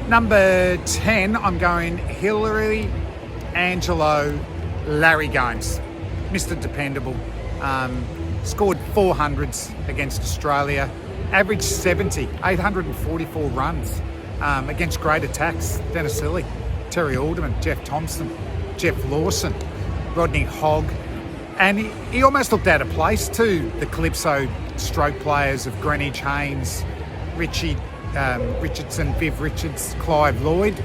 Number 10, I'm going Hillary, Angelo, Larry Gomes, Mr. Dependable. Scored 400s against Australia, averaged 844 runs against great attacks. Dennis Lilly, Terry Alderman, Jeff Thompson, Jeff Lawson, Rodney Hogg. And he almost looked out of place to the Calypso stroke players of Greenwich, Haynes, Richie Richardson, Viv Richards, Clive Lloyd.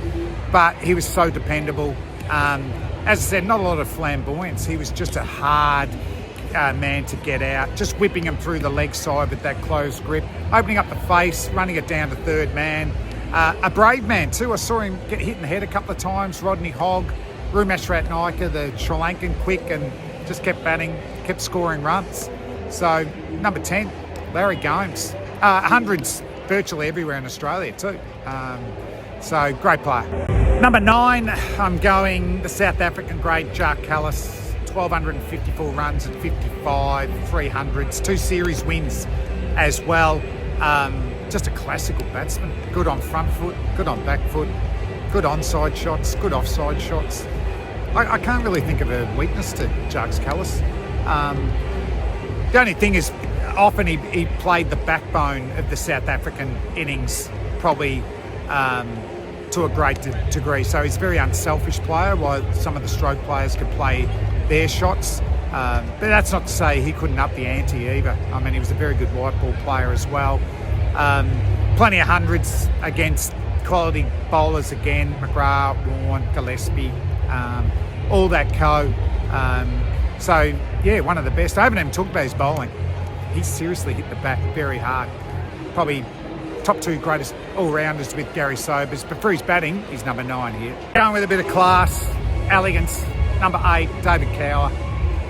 But he was so dependable. As I said, not a lot of flamboyance. He was just a hard man to get out, just whipping him through the leg side with that closed grip, opening up the face, running it down to third man. A brave man too. I saw him get hit in the head a couple of times. Rodney Hogg, Rumesh Ratnayaka, the Sri Lankan, quick and just kept batting, kept scoring runs. So number 10, Larry Gomes. Hundreds virtually everywhere in Australia too. So great player. Number 9, I'm going the South African great Callis. 1,254 runs at 55, 300s, 2 series wins as well. Just a classical batsman. Good on front foot, good on back foot, good onside shots, good offside shots. I can't really think of a weakness to Callis. The only thing is, often he played the backbone of the South African innings, probably to a great degree. So he's a very unselfish player, while some of the stroke players could play their shots. But that's not to say he couldn't up the ante either. I mean, he was a very good white ball player as well. Plenty of hundreds against quality bowlers again, McGrath, Warren, Gillespie, all that co. So, yeah, one of the best. I haven't even talked about his bowling. He seriously hit the bat very hard. Probably top 2 greatest all-rounders with Gary Sobers. But for his batting, he's number 9 here. Going with a bit of class, elegance. Number 8, David Cower.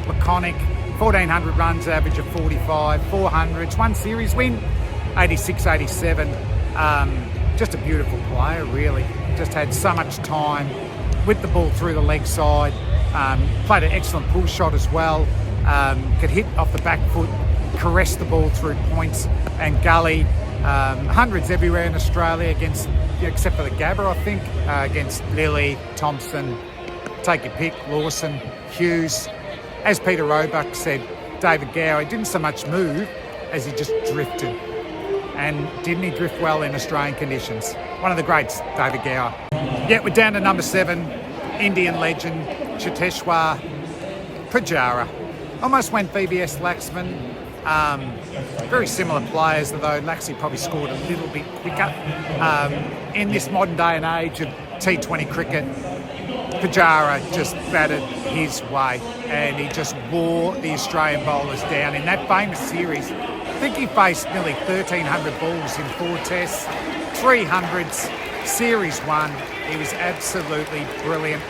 Laconic, 1,400 runs, average of 45, 400s, 1 series win, 86, 87. Just a beautiful player, really. Just had so much time with the ball through the leg side. Played an excellent pull shot as well. Could hit off the back foot, caress the ball through points and gully. Hundreds everywhere in Australia against, except for the Gabba, I think, against Lilly, Thompson, take your pick, Lawson, Hughes. As Peter Roebuck said, David Gower, he didn't so much move as he just drifted. And didn't he drift well in Australian conditions? One of the greats, David Gower. Yeah, we're down to number 7, Indian legend, Cheteshwar Pujara. Almost went VBS Laxman. Very similar players, although Laxey probably scored a little bit quicker. In this modern day and age of T20 cricket, Pujara just batted his way and he just wore the Australian bowlers down. In that famous series, I think he faced nearly 1,300 balls in 4 tests, 300s, Series 1. He was absolutely brilliant.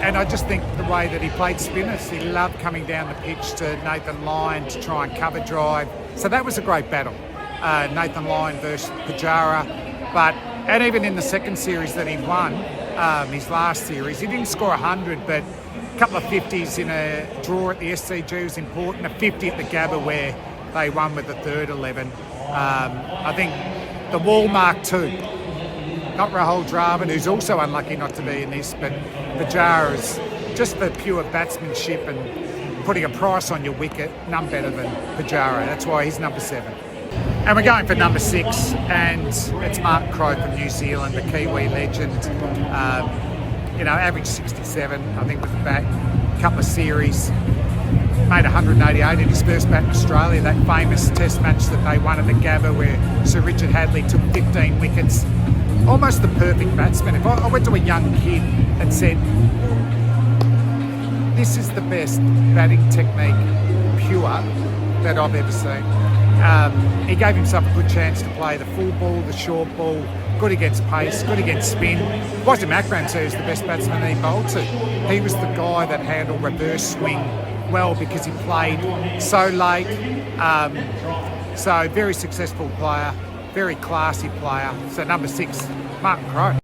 And I just think the way that he played spinners, he loved coming down the pitch to Nathan Lyon to try and cover drive. So that was a great battle, Nathan Lyon versus Pujara. And even in the second series that he won, his last series, he didn't score 100, but a couple of 50s in a draw at the SCG was important. A 50 at the Gabba where they won with the third 11. I think the wall mark too. Not Rahul Dravid, who's also unlucky not to be in this, but Pujara is just for pure batsmanship and putting a price on your wicket, none better than Pujara. That's why he's number 7. And we're going for number 6, and it's Martin Crowe from New Zealand, the Kiwi legend. Average 67, I think, with the bat. Couple of series. Made 188 in his first bat in Australia, that famous test match that they won at the Gabba where Sir Richard Hadley took 15 wickets. Almost the perfect batsman. If I went to a young kid and said, this is the best batting technique, pure, that I've ever seen. He gave himself a good chance to play the full ball, the short ball, good against pace, good against spin. Wajid Akram says the best batsman that he bowled to. He was the guy that handled reverse swing well because he played so late. So very successful player, very classy player. So number 6, Martin Crowe.